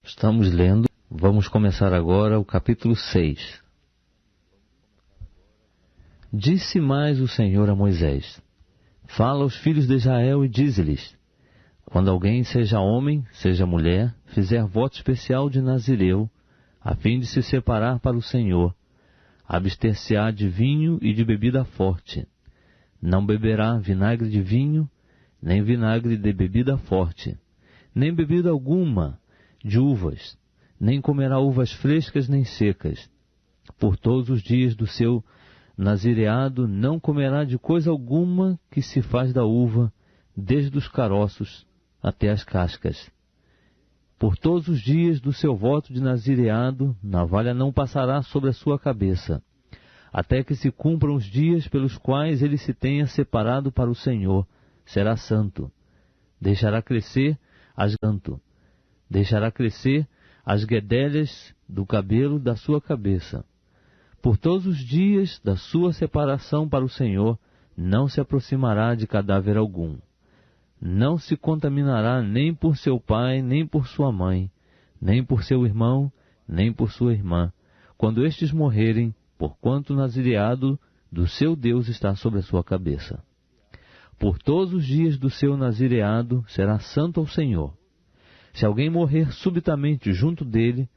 Estamos lendo, vamos começar agora o capítulo 6. Disse mais o Senhor a Moisés: Fala aos filhos de Israel e dize-lhes: Quando alguém, seja homem, seja mulher, fizer voto especial de Nazireu, a fim de se separar para o Senhor, abster-se-á de vinho e de bebida forte. Não beberá vinagre de vinho, nem vinagre de bebida forte, nem bebida alguma de uvas, nem comerá uvas frescas nem secas. Por todos os dias do seu nazireado não comerá de coisa alguma que se faz da uva, desde os caroços até as cascas. Por todos os dias do seu voto de nazireado, navalha não passará sobre a sua cabeça, até que se cumpram os dias pelos quais ele se tenha separado para o Senhor. Será santo. Deixará crescer as guedelhas do cabelo da sua cabeça. Por todos os dias da sua separação para o Senhor, não se aproximará de cadáver algum. Não se contaminará nem por seu pai, nem por sua mãe, nem por seu irmão, nem por sua irmã, quando estes morrerem, porquanto o nazireado do seu Deus está sobre a sua cabeça. Por todos os dias do seu nazireado será santo ao Senhor. Se alguém morrer subitamente junto dele,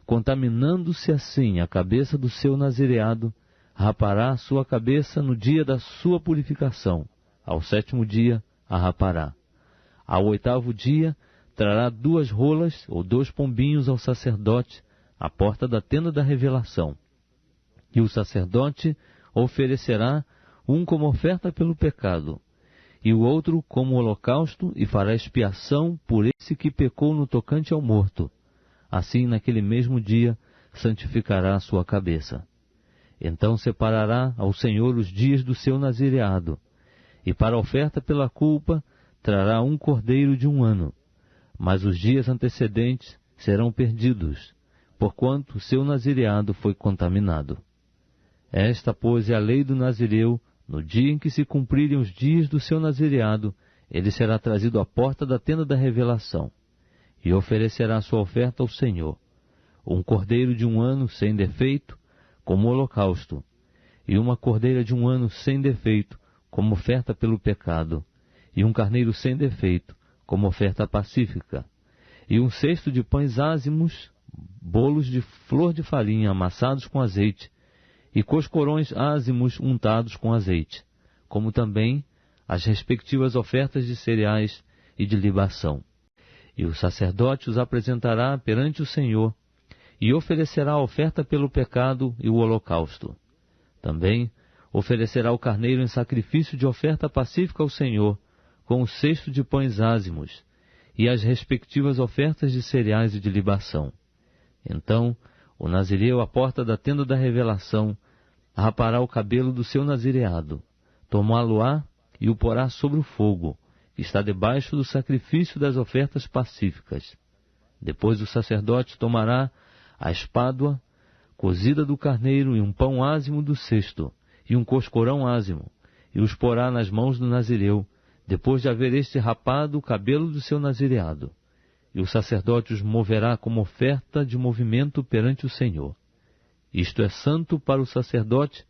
contaminando-se assim a cabeça do seu nazireado, rapará a sua cabeça no dia da sua purificação. Ao 7º dia a rapará. Ao 8º dia trará 2 rolas ou 2 pombinhos ao sacerdote à porta da tenda da revelação. E o sacerdote oferecerá um como oferta pelo pecado, e o outro como holocausto, e fará expiação por esse que pecou no tocante ao morto. Assim, naquele mesmo dia, santificará a sua cabeça. Então separará ao Senhor os dias do seu nazireado, e para a oferta pela culpa trará um cordeiro de 1 ano. Mas os dias antecedentes serão perdidos, porquanto o seu nazireado foi contaminado. Esta, pois, é a lei do nazireu. No dia em que se cumprirem os dias do seu nazireado, ele será trazido à porta da tenda da revelação, e oferecerá sua oferta ao Senhor: um cordeiro de 1 ano sem defeito, como holocausto, e uma cordeira de 1 ano sem defeito, como oferta pelo pecado, e um carneiro sem defeito, como oferta pacífica, e 1 cesto de pães ázimos, bolos de flor de farinha amassados com azeite, e coscorões ázimos untados com azeite, como também as respectivas ofertas de cereais e de libação. E o sacerdote os apresentará perante o Senhor, e oferecerá a oferta pelo pecado e o holocausto. Também oferecerá o carneiro em sacrifício de oferta pacífica ao Senhor, com o cesto de pães ázimos, e as respectivas ofertas de cereais e de libação. Então o nazireu, à porta da tenda da revelação, rapará o cabelo do seu nazireado, tomá-lo-á e o porá sobre o fogo, que está debaixo do sacrifício das ofertas pacíficas. Depois o sacerdote tomará a espádua cozida do carneiro e um pão ázimo do cesto, e um coscorão ázimo, e os porá nas mãos do nazireu, depois de haver este rapado o cabelo do seu nazireado. E o sacerdote os moverá como oferta de movimento perante o Senhor. Isto é santo para o sacerdote,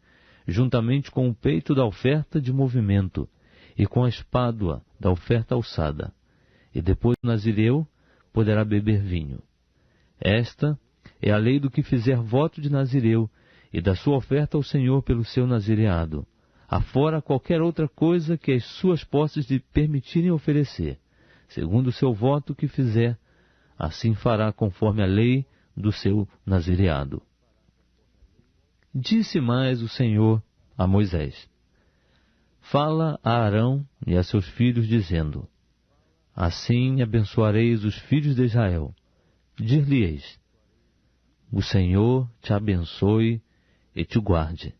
juntamente com o peito da oferta de movimento, e com a espádua da oferta alçada. E depois o nazireu poderá beber vinho. Esta é a lei do que fizer voto de nazireu, e da sua oferta ao Senhor pelo seu nazireado, afora qualquer outra coisa que as suas posses lhe permitirem oferecer. Segundo o seu voto que fizer, assim fará conforme a lei do seu nazireado. Disse mais o Senhor a Moisés: Fala a Arão e a seus filhos, dizendo: Assim abençoareis os filhos de Israel. Dir-lhe-eis: O Senhor te abençoe e te guarde.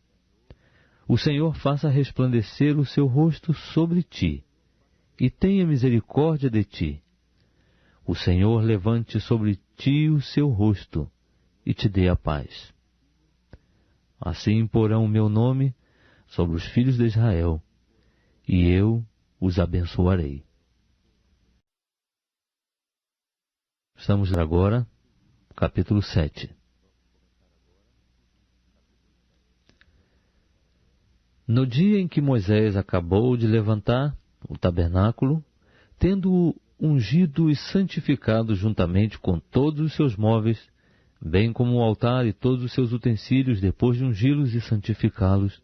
O Senhor faça resplandecer o seu rosto sobre ti, e tenha misericórdia de ti. O Senhor levante sobre ti o seu rosto, e te dê a paz. Assim porão o meu nome sobre os filhos de Israel, e eu os abençoarei. Estamos agora capítulo 7. No dia em que Moisés acabou de levantar o tabernáculo, tendo-o ungido e santificado juntamente com todos os seus móveis, bem como o altar e todos os seus utensílios, depois de ungí-los e santificá-los,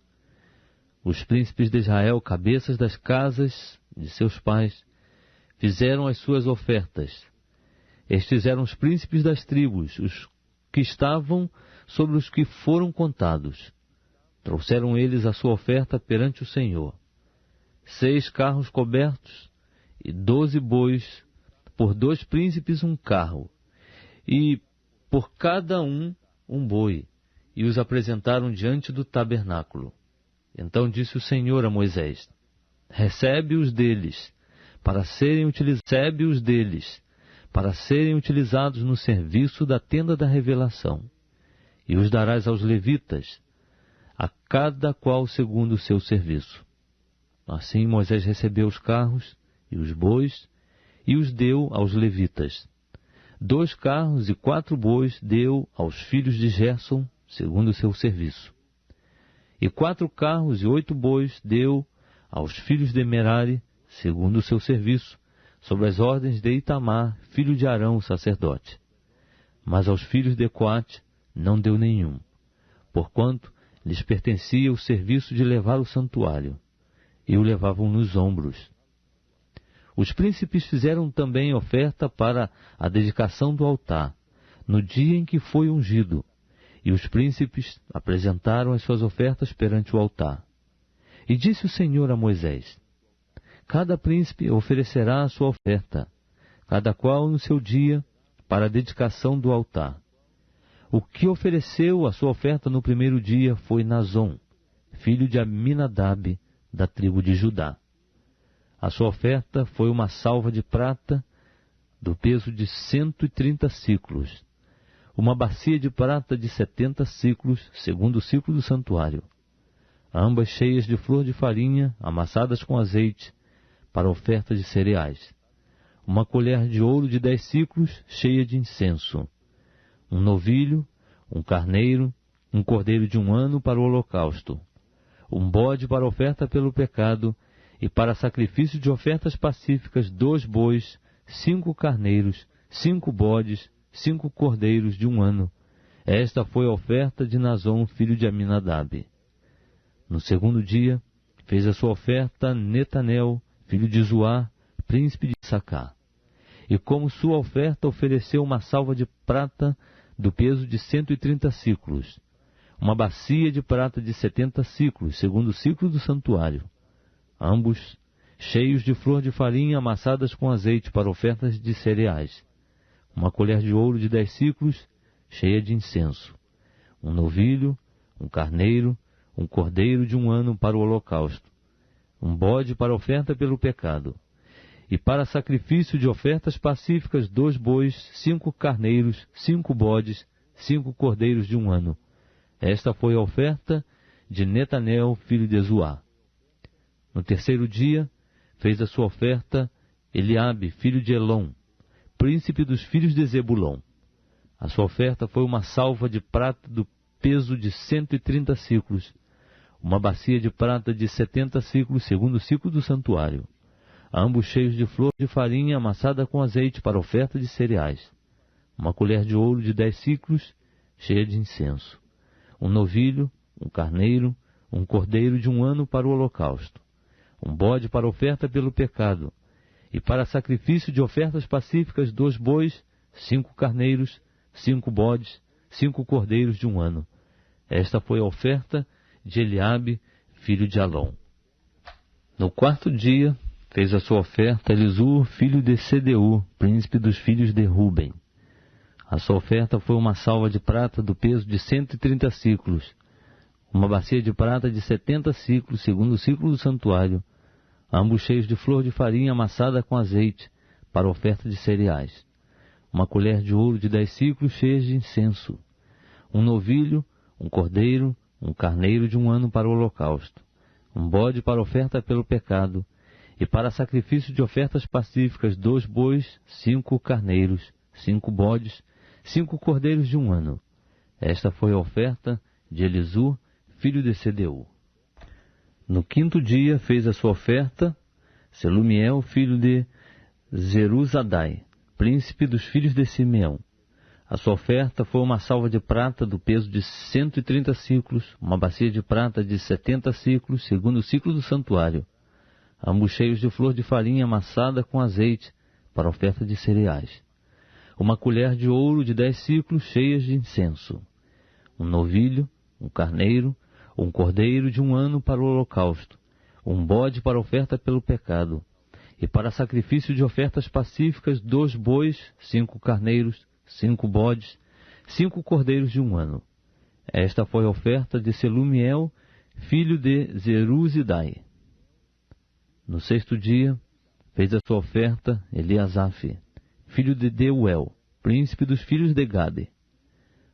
os príncipes de Israel, cabeças das casas de seus pais, fizeram as suas ofertas. Estes eram os príncipes das tribos, os que estavam sobre os que foram contados. Trouxeram eles a sua oferta perante o Senhor: 6 carros cobertos e 12 bois, por 2 príncipes um carro, e por cada um boi, e os apresentaram diante do tabernáculo. Então disse o Senhor a Moisés: recebe-os deles, para serem utilizados no serviço da tenda da revelação, e os darás aos levitas, a cada qual segundo o seu serviço. Assim Moisés recebeu os carros e os bois, e os deu aos levitas. 2 carros e 4 bois deu aos filhos de Gerson, segundo o seu serviço. E 4 carros e 8 bois deu aos filhos de Merari, segundo o seu serviço, sob as ordens de Itamar, filho de Arão, o sacerdote. Mas aos filhos de Coate não deu nenhum, porquanto lhes pertencia o serviço de levar o santuário, e o levavam nos ombros. Os príncipes fizeram também oferta para a dedicação do altar, no dia em que foi ungido, e os príncipes apresentaram as suas ofertas perante o altar. E disse o Senhor a Moisés: cada príncipe oferecerá a sua oferta, cada qual no seu dia, para a dedicação do altar. O que ofereceu a sua oferta no primeiro dia foi Nazon, filho de Aminadab, da tribo de Judá. A sua oferta foi uma salva de prata do peso de 130 siclos, uma bacia de prata de 70 siclos, segundo o ciclo do santuário, ambas cheias de flor de farinha, amassadas com azeite, para oferta de cereais, uma colher de ouro de 10 siclos, cheia de incenso, um novilho, um carneiro, um cordeiro de 1 ano para o holocausto, um bode para oferta pelo pecado, e para sacrifício de ofertas pacíficas 2 bois, 5 carneiros, 5 bodes, 5 cordeiros de 1 ano. Esta foi a oferta de Nazon, filho de Aminadab. No segundo dia, fez a sua oferta Netanel, filho de Zuar, príncipe de Issacar. E como sua oferta ofereceu uma salva de prata do peso de 130 siclos, uma bacia de prata de 70 siclos, segundo o ciclo do santuário, ambos cheios de flor de farinha amassadas com azeite para ofertas de cereais, uma colher de ouro de 10 siclos, cheia de incenso, um novilho, um carneiro, um cordeiro de 1 ano para o holocausto, um bode para oferta pelo pecado, e para sacrifício de ofertas pacíficas 2 bois, 5 carneiros, 5 bodes, 5 cordeiros de 1 ano. Esta foi a oferta de Netanel, filho de Zuar. No terceiro dia, fez a sua oferta Eliabe, filho de Elon, príncipe dos filhos de Zebulon. A sua oferta foi uma salva de prata do peso de 130 siclos, uma bacia de prata de 70 siclos, segundo o ciclo do santuário, ambos cheios de flor de farinha amassada com azeite para oferta de cereais, uma colher de ouro de 10 siclos, cheia de incenso, um novilho, um carneiro, um cordeiro de 1 ano para o holocausto, um bode para oferta pelo pecado, e para sacrifício de ofertas pacíficas 2 bois, 5 carneiros, 5 bodes, 5 cordeiros de 1 ano. Esta foi a oferta de Eliabe, filho de Alon. No quarto dia, fez a sua oferta Elisur, filho de Sedeur, príncipe dos filhos de Ruben. A sua oferta foi uma salva de prata do peso de 130 siclos, uma bacia de prata de 70 siclos, segundo o ciclo do santuário, ambos cheios de flor de farinha amassada com azeite, para oferta de cereais, uma colher de ouro de 10 siclos cheias de incenso, um novilho, um cordeiro, um carneiro de 1 ano para o holocausto, um bode para oferta pelo pecado, e para sacrifício de ofertas pacíficas 2 bois, 5 carneiros, 5 bodes, 5 cordeiros de 1 ano. Esta foi a oferta de Elisur, filho de Sedeur. No 5º dia fez a sua oferta Selumiel, filho de Zeruzadai, príncipe dos filhos de Simeão. A sua oferta foi uma salva de prata do peso de 130 siclos, uma bacia de prata de 70 siclos, segundo o ciclo do santuário, ambos cheios de flor de farinha amassada com azeite, para a oferta de cereais. Uma colher de ouro de 10 siclos cheias de incenso. Um novilho, um carneiro, um cordeiro de 1 ano para o holocausto, um bode para a oferta pelo pecado, e para sacrifício de ofertas pacíficas 2 bois, 5 carneiros, 5 bodes, 5 cordeiros de 1 ano. Esta foi a oferta de Selumiel, filho de Zeruzidai. No 6º dia, fez a sua oferta Eliasaf, filho de Deuel, príncipe dos filhos de Gade.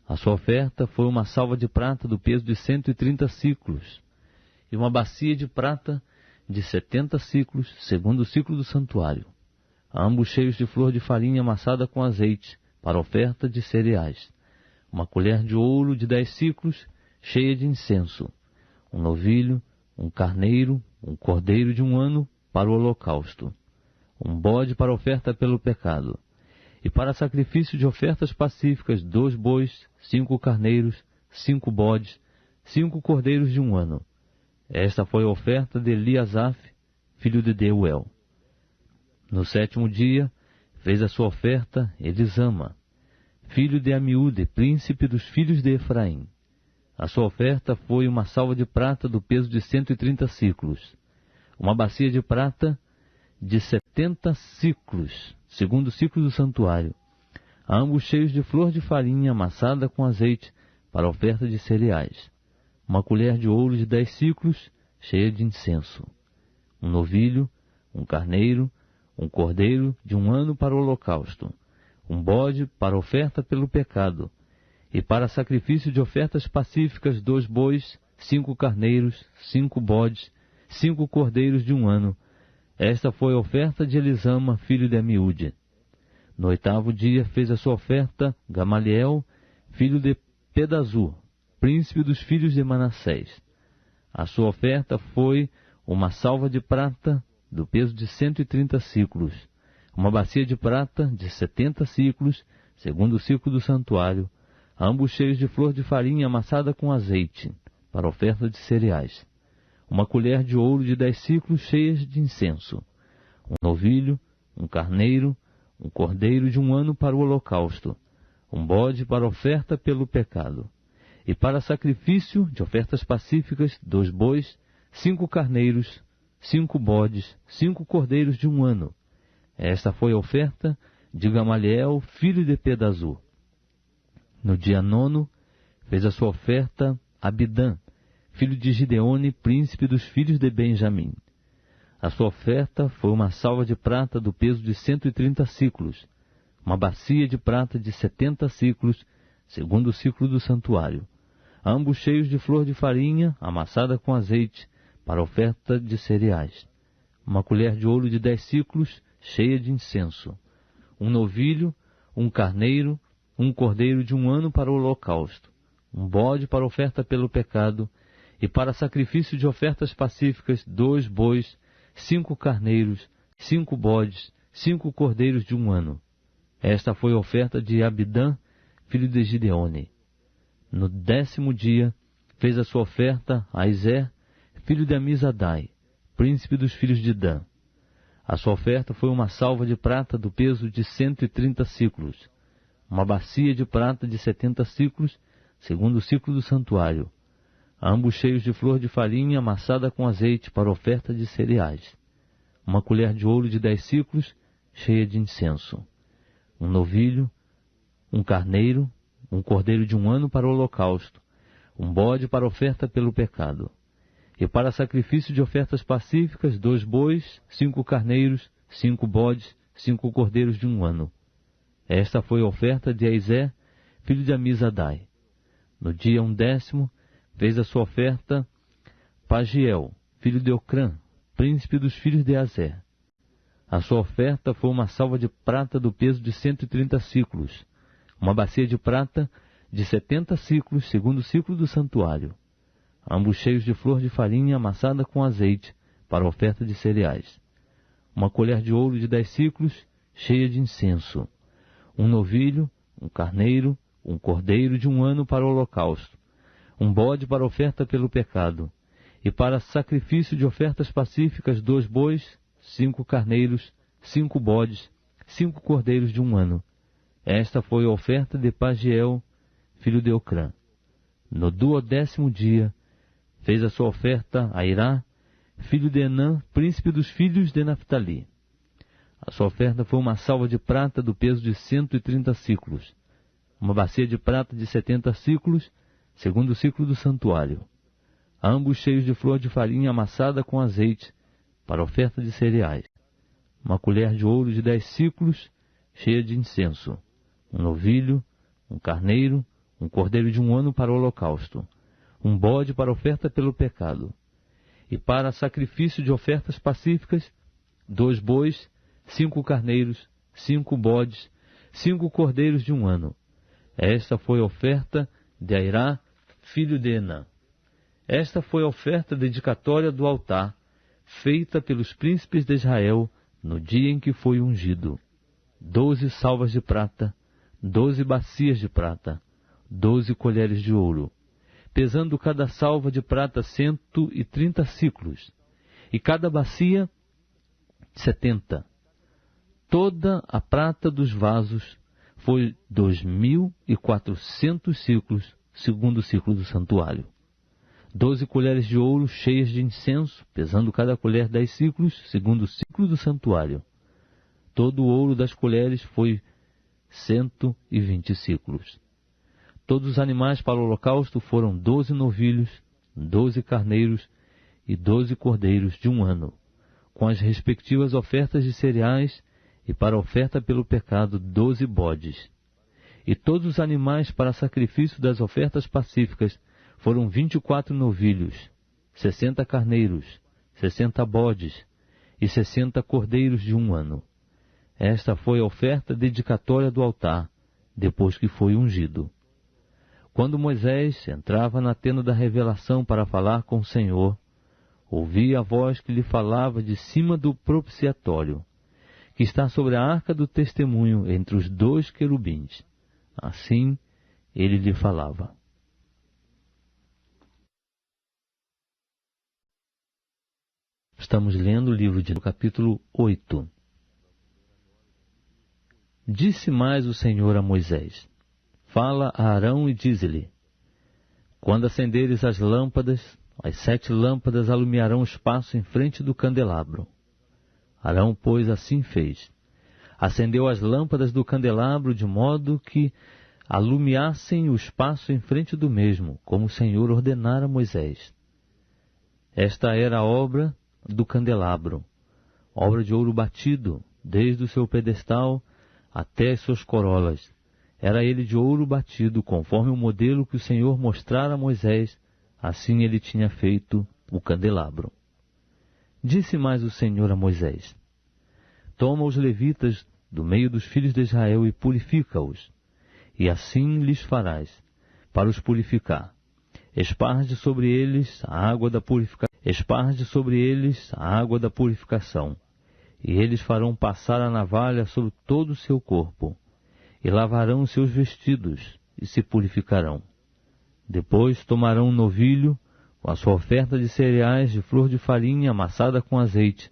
A sua oferta foi uma salva de prata do peso de 130 siclos, e uma bacia de prata de 70 siclos, segundo o ciclo do santuário, ambos cheios de flor de farinha amassada com azeite, para a oferta de cereais. Uma colher de ouro de 10 siclos, cheia de incenso. Um novilho, um carneiro, um cordeiro de 1 ano para o holocausto. Um bode para a oferta pelo pecado. E para sacrifício de ofertas pacíficas 2 bois, 5 carneiros, 5 bodes, 5 cordeiros de 1 ano. Esta foi a oferta de Eliasaf, filho de Deuel. No 7º dia, fez a sua oferta Elisama, filho de Amiúde, príncipe dos filhos de Efraim. A sua oferta foi uma salva de prata do peso de 130 siclos, uma bacia de prata de 70 siclos, segundo o ciclo do santuário, ambos cheios de flor de farinha amassada com azeite para a oferta de cereais. Uma colher de ouro de 10 siclos, cheia de incenso. Um novilho, um carneiro, um cordeiro de 1 ano para o holocausto, um bode para oferta pelo pecado, e para sacrifício de ofertas pacíficas 2 bois, 5 carneiros, 5 bodes, 5 cordeiros de 1 ano. Esta foi a oferta de Elisama, filho de Amiúde. No 8º dia fez a sua oferta Gamaliel, filho de Pedazur, príncipe dos filhos de Manassés. A sua oferta foi uma salva de prata do peso de 130 siclos, uma bacia de prata de 70 siclos, segundo o ciclo do santuário, ambos cheios de flor de farinha amassada com azeite, para oferta de cereais. Uma colher de ouro de 10 siclos cheias de incenso. Um novilho, um carneiro, um cordeiro de 1 ano para o holocausto, um bode para oferta pelo pecado. E para sacrifício de ofertas pacíficas 2 bois, 5 carneiros, 5 bodes, 5 cordeiros de 1 ano. Esta foi a oferta de Gamaliel, filho de Pedazur. No dia 9º, fez a sua oferta Abidã, filho de Gideone, príncipe dos filhos de Benjamim. A sua oferta foi uma salva de prata do peso de 130 siclos, uma bacia de prata de 70 siclos, segundo o ciclo do santuário, ambos cheios de flor de farinha amassada com azeite, para oferta de cereais. Uma colher de ouro de 10 siclos, cheia de incenso. Um novilho, um carneiro, um cordeiro de 1 ano para o holocausto, um bode para oferta pelo pecado, e para sacrifício de ofertas pacíficas 2 bois, 5 carneiros, 5 bodes, 5 cordeiros de 1 ano. Esta foi a oferta de Abidã, filho de Gideone. No 10º dia, fez a sua oferta Aizé, filho de Amizadai, príncipe dos filhos de Dan. A sua oferta foi uma salva de prata do peso de 130 siclos, uma bacia de prata de 70 siclos, segundo o ciclo do santuário, ambos cheios de flor de farinha amassada com azeite para oferta de cereais. Uma colher de ouro de 10 siclos, cheia de incenso. Um novilho, um carneiro, um cordeiro de 1 ano para o holocausto, um bode para oferta pelo pecado. E para sacrifício de ofertas pacíficas 2 bois, 5 carneiros, 5 bodes, 5 cordeiros de 1 ano. Esta foi a oferta de Aizé, filho de Amizadai. No dia 10º, fez a sua oferta Pagiel, filho de Ocrã, príncipe dos filhos de Azer. A sua oferta foi uma salva de prata do peso de 130 siclos, uma bacia de prata de 70 siclos, segundo o ciclo do santuário, ambos cheios de flor de farinha amassada com azeite, para a oferta de cereais. Uma colher de ouro de 10 siclos, cheia de incenso. Um novilho, um carneiro, um cordeiro de 1 ano para o holocausto. Um bode para a oferta pelo pecado. E para sacrifício de ofertas pacíficas, 2 bois, 5 carneiros, 5 bodes, 5 cordeiros de 1 ano. Esta foi a oferta de Pagiel, filho de Ocrã. No 12º dia, fez a sua oferta a Irá, filho de Enã, príncipe dos filhos de Naphtali. A sua oferta foi uma salva de prata do peso de 130 siclos, uma bacia de prata de 70 siclos, segundo o ciclo do santuário, ambos cheios de flor de farinha amassada com azeite, para a oferta de cereais. Uma colher de ouro de 10 siclos, cheia de incenso. Um novilho, um carneiro, um cordeiro de 1 ano para o holocausto. Um bode para a oferta pelo pecado. E para sacrifício de ofertas pacíficas, 2 bois, 5 carneiros, 5 bodes, 5 cordeiros de 1 ano. Esta foi a oferta de Airá, filho de Enã. Esta foi a oferta dedicatória do altar, feita pelos príncipes de Israel no dia em que foi ungido. 12 salvas de prata, 12 bacias de prata, 12 colheres de ouro, pesando cada salva de prata 130 siclos, e cada bacia 70. Toda a prata dos vasos foi 2.400 ciclos, segundo o ciclo do santuário. 12 colheres de ouro cheias de incenso, pesando cada colher 10 ciclos, segundo o ciclo do santuário. Todo o ouro das colheres foi 120 ciclos. Todos os animais para o holocausto foram 12 novilhos, 12 carneiros e 12 cordeiros de 1 ano, com as respectivas ofertas de cereais, e para a oferta pelo pecado 12 bodes. E todos os animais para sacrifício das ofertas pacíficas foram 24 novilhos, 60 carneiros, 60 bodes e 60 cordeiros de 1 ano. Esta foi a oferta dedicatória do altar, depois que foi ungido. Quando Moisés entrava na tenda da revelação para falar com o Senhor, ouvia a voz que lhe falava de cima do propiciatório, que está sobre a arca do testemunho entre os 2 querubins. Assim ele lhe falava. Estamos lendo o livro de capítulo 8. Disse mais o Senhor a Moisés: Fala a Arão e dize-lhe: Quando acenderes as lâmpadas, as 7 lâmpadas alumiarão o espaço em frente do candelabro. Arão, pois, assim fez. Acendeu as lâmpadas do candelabro de modo que alumiassem o espaço em frente do mesmo, como o Senhor ordenara a Moisés. Esta era a obra do candelabro, obra de ouro batido, desde o seu pedestal até as suas corolas. Era ele de ouro batido, conforme o modelo que o Senhor mostrara a Moisés, assim ele tinha feito o candelabro. Disse mais o Senhor a Moisés: Toma os levitas do meio dos filhos de Israel e purifica-os, e assim lhes farás, para os purificar. Esparge sobre eles a água da purificação, e eles farão passar a navalha sobre todo o seu corpo, e lavarão seus vestidos, e se purificarão. Depois tomarão um novilho, com a sua oferta de cereais de flor de farinha amassada com azeite,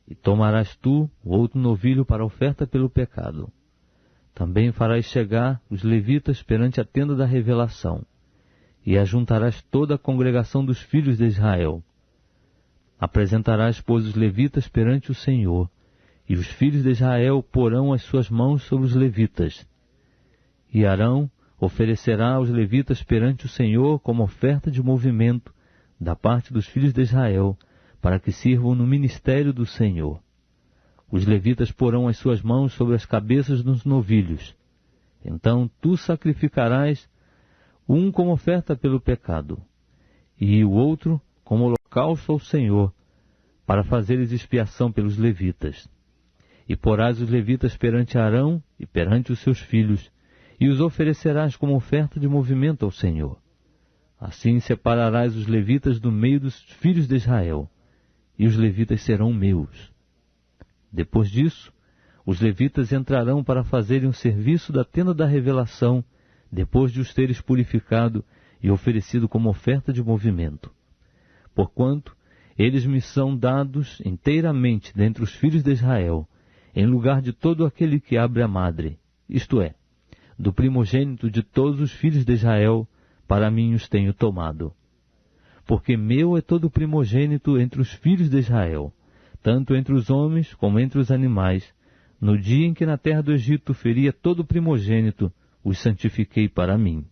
e tomarás tu o outro novilho para a oferta pelo pecado. Também farás chegar os levitas perante a tenda da revelação, e ajuntarás toda a congregação dos filhos de Israel. Apresentarás, pois, os levitas perante o Senhor, e os filhos de Israel porão as suas mãos sobre os levitas. E Arão oferecerá os levitas perante o Senhor como oferta de movimento da parte dos filhos de Israel, para que sirvam no ministério do Senhor. Os levitas porão as suas mãos sobre as cabeças dos novilhos. Então tu sacrificarás um como oferta pelo pecado, e o outro como holocausto ao Senhor, para fazeres expiação pelos levitas. E porás os levitas perante Arão e perante os seus filhos, e os oferecerás como oferta de movimento ao Senhor. Assim separarás os levitas do meio dos filhos de Israel, e os levitas serão meus. Depois disso, os levitas entrarão para fazerem o serviço da tenda da revelação, depois de os teres purificado e oferecido como oferta de movimento. Porquanto eles me são dados inteiramente dentre os filhos de Israel, em lugar de todo aquele que abre a madre, isto é, do primogênito de todos os filhos de Israel, para mim os tenho tomado. Porque meu é todo o primogênito entre os filhos de Israel, tanto entre os homens como entre os animais. No dia em que na terra do Egito feria todo o primogênito, os santifiquei para mim.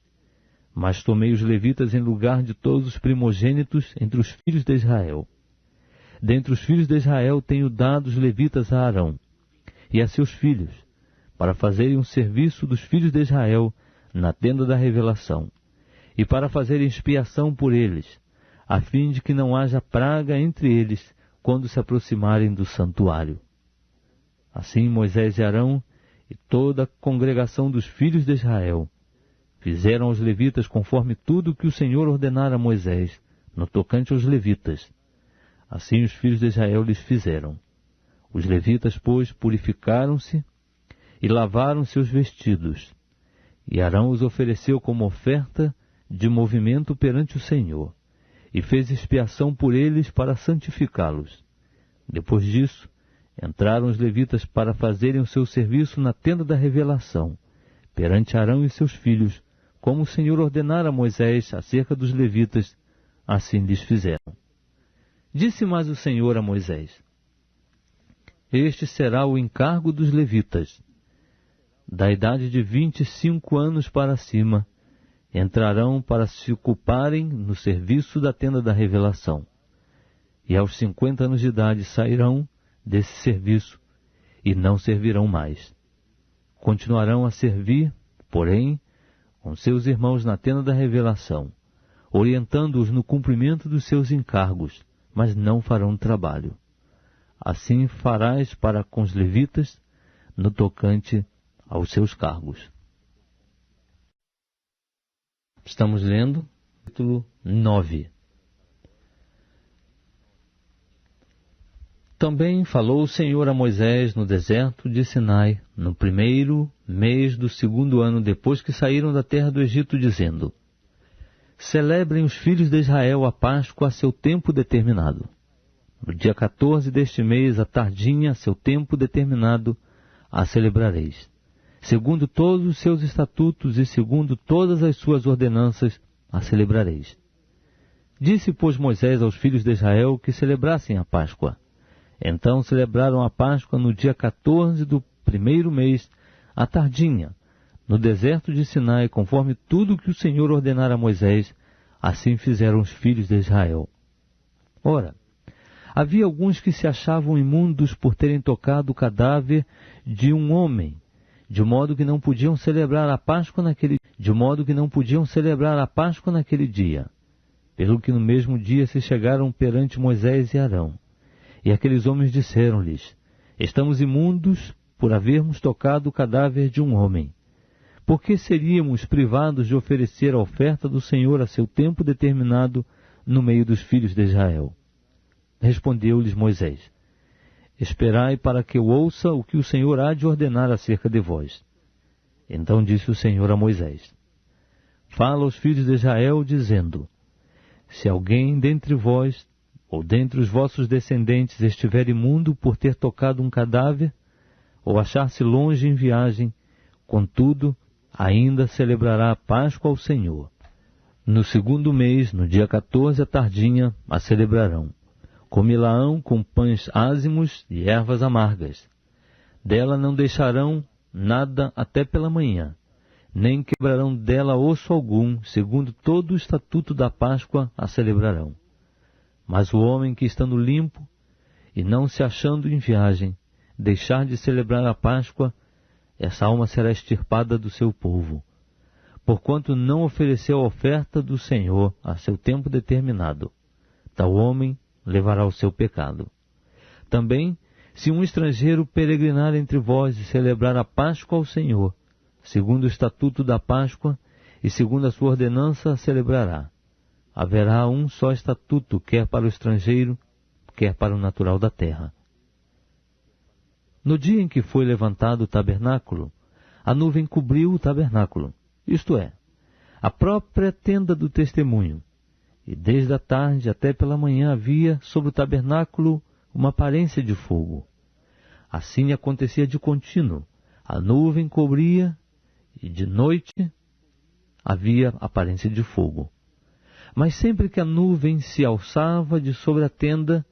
Mas tomei os levitas em lugar de todos os primogênitos entre os filhos de Israel. Dentre os filhos de Israel tenho dado os levitas a Arão e a seus filhos, para fazerem um serviço dos filhos de Israel na tenda da revelação, e para fazerem expiação por eles, a fim de que não haja praga entre eles quando se aproximarem do santuário. Assim Moisés e Arão e toda a congregação dos filhos de Israel fizeram aos levitas conforme tudo o que o Senhor ordenara a Moisés, no tocante aos levitas. Assim os filhos de Israel lhes fizeram. Os levitas, pois, purificaram-se e lavaram seus vestidos. E Arão os ofereceu como oferta de movimento perante o Senhor, e fez expiação por eles para santificá-los. Depois disso, entraram os levitas para fazerem o seu serviço na tenda da revelação, perante Arão e seus filhos, como o Senhor ordenara a Moisés acerca dos levitas, assim lhes fizeram. Disse mais o Senhor a Moisés: Este será o encargo dos levitas. Da idade de 25 anos para cima, entrarão para se ocuparem no serviço da tenda da revelação. E aos 50 anos de idade sairão desse serviço e não servirão mais. Continuarão a servir, porém, com seus irmãos na tenda da revelação, orientando-os no cumprimento dos seus encargos, mas não farão trabalho. Assim farás para com os levitas no tocante aos seus cargos. Estamos lendo capítulo 9. Também falou o Senhor a Moisés no deserto de Sinai, no primeiro mês do 2º ano depois que saíram da terra do Egito, dizendo: Celebrem os filhos de Israel a Páscoa a seu tempo determinado. No dia 14 deste mês, à tardinha, a seu tempo determinado, a celebrareis. Segundo todos os seus estatutos e segundo todas as suas ordenanças, a celebrareis. Disse, pois, Moisés aos filhos de Israel que celebrassem a Páscoa. Então celebraram a Páscoa no dia 14 do primeiro mês, à tardinha, no deserto de Sinai, conforme tudo o que o Senhor ordenara a Moisés, assim fizeram os filhos de Israel. Ora, havia alguns que se achavam imundos por terem tocado o cadáver de um homem, de modo que não podiam celebrar a Páscoa naquele dia. Pelo que no mesmo dia se chegaram perante Moisés e Arão. E aqueles homens disseram-lhes: Estamos imundos por havermos tocado o cadáver de um homem. Por que seríamos privados de oferecer a oferta do Senhor a seu tempo determinado no meio dos filhos de Israel? Respondeu-lhes Moisés: Esperai para que eu ouça o que o Senhor há de ordenar acerca de vós. Então disse o Senhor a Moisés: Fala aos filhos de Israel, dizendo: Se alguém dentre vós ou dentre os vossos descendentes estiver imundo por ter tocado um cadáver, ou achar-se longe em viagem, contudo, ainda celebrará a Páscoa ao Senhor. No 2º mês, no dia 14 à tardinha, a celebrarão. Comê-la-ão com pães ázimos e ervas amargas. Dela não deixarão nada até pela manhã, nem quebrarão dela osso algum, segundo todo o estatuto da Páscoa a celebrarão. Mas o homem que, estando limpo e não se achando em viagem, deixar de celebrar a Páscoa, essa alma será extirpada do seu povo, porquanto não ofereceu a oferta do Senhor a seu tempo determinado. Tal homem levará o seu pecado. Também, se um estrangeiro peregrinar entre vós e celebrar a Páscoa ao Senhor, segundo o estatuto da Páscoa, e segundo a sua ordenança a celebrará. Haverá um só estatuto, quer para o estrangeiro, quer para o natural da terra. No dia em que foi levantado o tabernáculo, a nuvem cobriu o tabernáculo, isto é, a própria tenda do testemunho, e desde a tarde até pela manhã havia sobre o tabernáculo uma aparência de fogo. Assim acontecia de contínuo, a nuvem cobria, e de noite havia aparência de fogo. Mas sempre que a nuvem se alçava de sobre a tenda,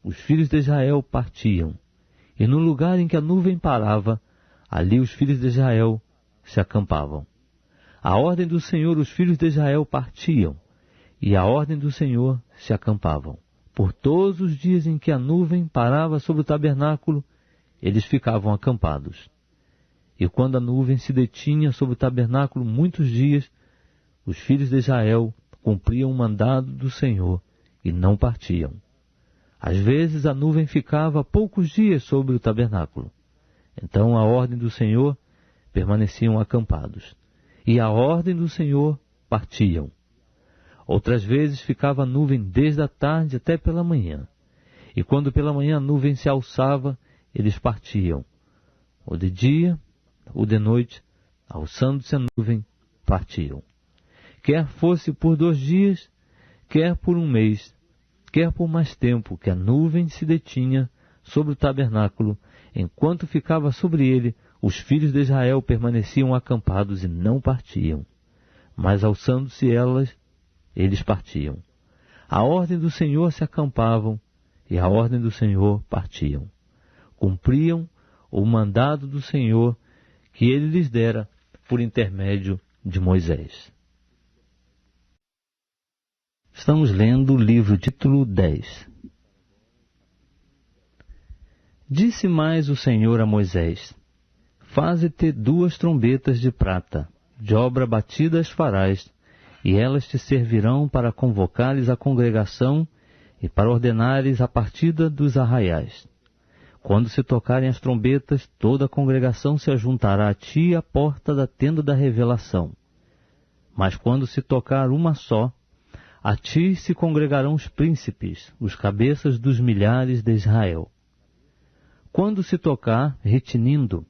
os filhos de Israel partiam, e no lugar em que a nuvem parava, ali os filhos de Israel se acampavam. À ordem do Senhor os filhos de Israel partiam, e à ordem do Senhor se acampavam. Por todos os dias em que a nuvem parava sobre o tabernáculo, eles ficavam acampados. E quando a nuvem se detinha sobre o tabernáculo muitos dias, os filhos de Israel cumpriam o mandado do Senhor e não partiam. Às vezes a nuvem ficava poucos dias sobre o tabernáculo. Então, à ordem do Senhor, permaneciam acampados. E à ordem do Senhor, partiam. Outras vezes ficava a nuvem desde a tarde até pela manhã. E quando pela manhã a nuvem se alçava, eles partiam. Ou de dia, ou de noite, alçando-se a nuvem, partiam. Quer fosse por 2 dias, quer por 1 mês, quer por mais tempo que a nuvem se detinha sobre o tabernáculo, enquanto ficava sobre ele, os filhos de Israel permaneciam acampados e não partiam. Mas alçando-se elas, eles partiam. À ordem do Senhor se acampavam, e à ordem do Senhor partiam. Cumpriam o mandado do Senhor que ele lhes dera por intermédio de Moisés. Estamos lendo o livro título 10. Disse mais o Senhor a Moisés: Faze-te 2 trombetas de prata, de obra batida as farás, e elas te servirão para convocares a congregação e para ordenares a partida dos arraiais. Quando se tocarem as trombetas, toda a congregação se ajuntará a ti à porta da tenda da revelação. Mas quando se tocar uma só, a ti se congregarão os príncipes, os cabeças dos milhares de Israel. Quando se tocar, retinindo,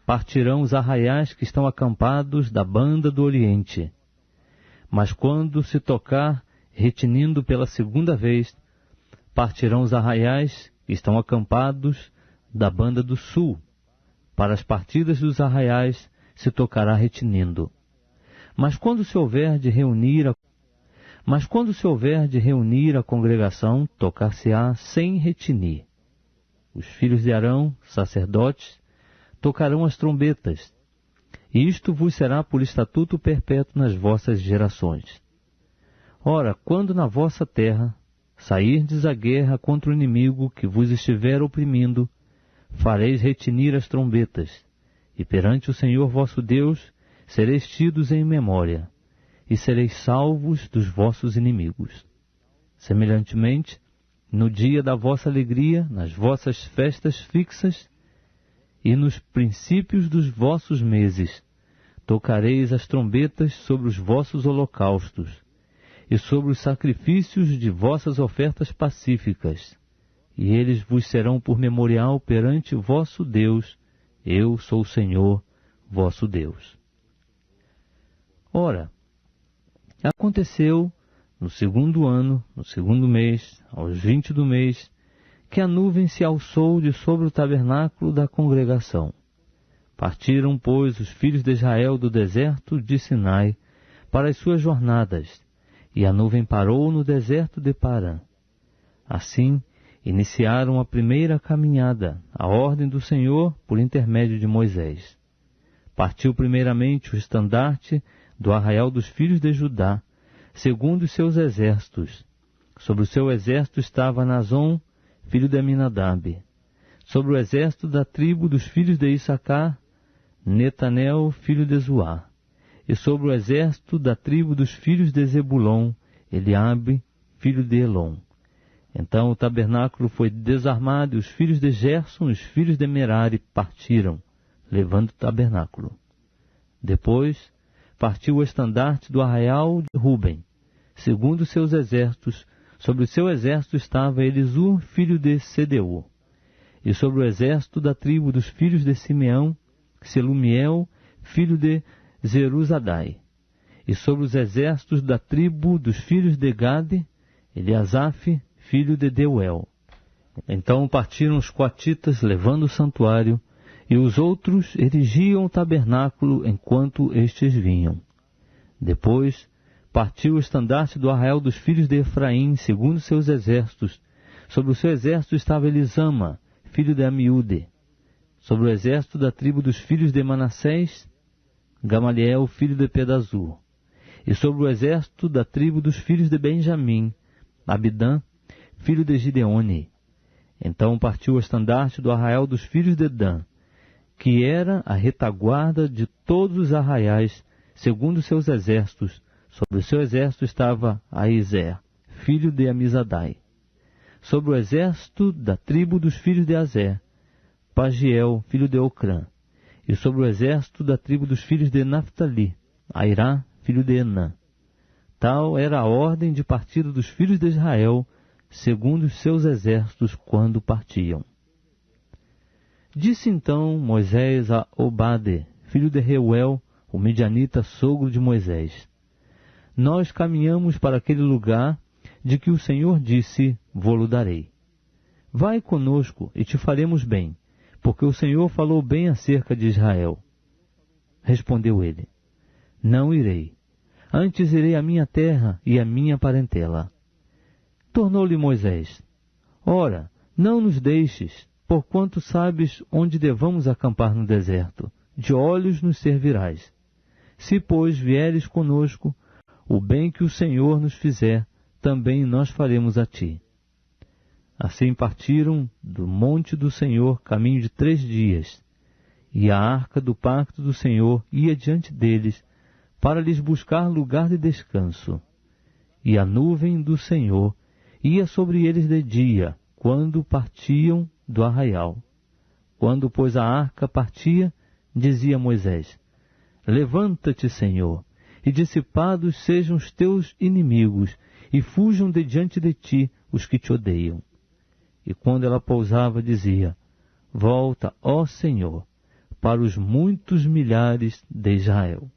partirão os arraiais que estão acampados da banda do Oriente. Mas quando se tocar, retinindo pela 2ª vez, partirão os arraiais que estão acampados da banda do Sul. Para as partidas dos arraiais se tocará retinindo. Mas quando se houver de reunir a congregação, tocar-se-á sem retinir. Os filhos de Arão, sacerdotes, tocarão as trombetas. E isto vos será por estatuto perpétuo nas vossas gerações. Ora, quando na vossa terra sairdes à guerra contra o inimigo que vos estiver oprimindo, fareis retinir as trombetas, e perante o Senhor vosso Deus sereis tidos em memória, e sereis salvos dos vossos inimigos. Semelhantemente, no dia da vossa alegria, nas vossas festas fixas, e nos princípios dos vossos meses, tocareis as trombetas sobre os vossos holocaustos, e sobre os sacrifícios de vossas ofertas pacíficas, e eles vos serão por memorial perante vosso Deus. Eu sou o Senhor, vosso Deus. Ora, aconteceu no 2º ano, no 2º mês, aos 20 do mês, que a nuvem se alçou de sobre o tabernáculo da congregação. Partiram, pois, os filhos de Israel do deserto de Sinai para as suas jornadas, e a nuvem parou no deserto de Parã. Assim, iniciaram a primeira caminhada, a ordem do Senhor por intermédio de Moisés. Partiu primeiramente o estandarte do arraial dos filhos de Judá, segundo os seus exércitos. Sobre o seu exército estava Nazon, filho de Aminadab. Sobre o exército da tribo dos filhos de Issacar, Netanel, filho de Zuá. E sobre o exército da tribo dos filhos de Zebulon, Eliabe, filho de Elon. Então o tabernáculo foi desarmado, e os filhos de Gerson, os filhos de Merari, partiram, levando o tabernáculo. Depois partiu o estandarte do arraial de Ruben, segundo seus exércitos. Sobre o seu exército estava Elisur, filho de Sedeur. E sobre o exército da tribo dos filhos de Simeão, Selumiel, filho de Zeruzadai. E sobre os exércitos da tribo dos filhos de Gade, Eliasaf, filho de Deuel. Então partiram os coatitas, levando o santuário, e os outros erigiam o tabernáculo enquanto estes vinham. Depois partiu o estandarte do arraial dos filhos de Efraim, segundo seus exércitos. Sobre o seu exército estava Elisama, filho de Amiúde. Sobre o exército da tribo dos filhos de Manassés, Gamaliel, filho de Pedazur. E sobre o exército da tribo dos filhos de Benjamim, Abidã, filho de Gideone. Então partiu o estandarte do arraial dos filhos de Dan, que era a retaguarda de todos os arraiais, segundo seus exércitos. Sobre o seu exército estava Aizer, filho de Amizadai. Sobre o exército da tribo dos filhos de Azer, Pagiel, filho de Ocrã. E sobre o exército da tribo dos filhos de Naphtali, Airá, filho de Enã. Tal era a ordem de partida dos filhos de Israel, segundo os seus exércitos, quando partiam. Disse então Moisés a Obade, filho de Reuel, o midianita, sogro de Moisés: Nós caminhamos para aquele lugar de que o Senhor disse: Vô-lo darei. Vai conosco e te faremos bem, porque o Senhor falou bem acerca de Israel. Respondeu ele: Não irei, antes irei à minha terra e à minha parentela. Tornou-lhe Moisés: Ora, não nos deixes, porquanto sabes onde devamos acampar no deserto. De olhos nos servirás. Se, pois, vieres conosco, o bem que o Senhor nos fizer, também nós faremos a ti. Assim partiram do monte do Senhor caminho de 3 dias, e a arca do pacto do Senhor ia diante deles, para lhes buscar lugar de descanso. E a nuvem do Senhor ia sobre eles de dia, quando partiam do arraial. Quando, pois, a arca partia, dizia Moisés: Levanta-te, Senhor, e dissipados sejam os teus inimigos, e fujam de diante de ti os que te odeiam. E quando ela pousava, dizia: Volta, ó Senhor, para os muitos milhares de Israel.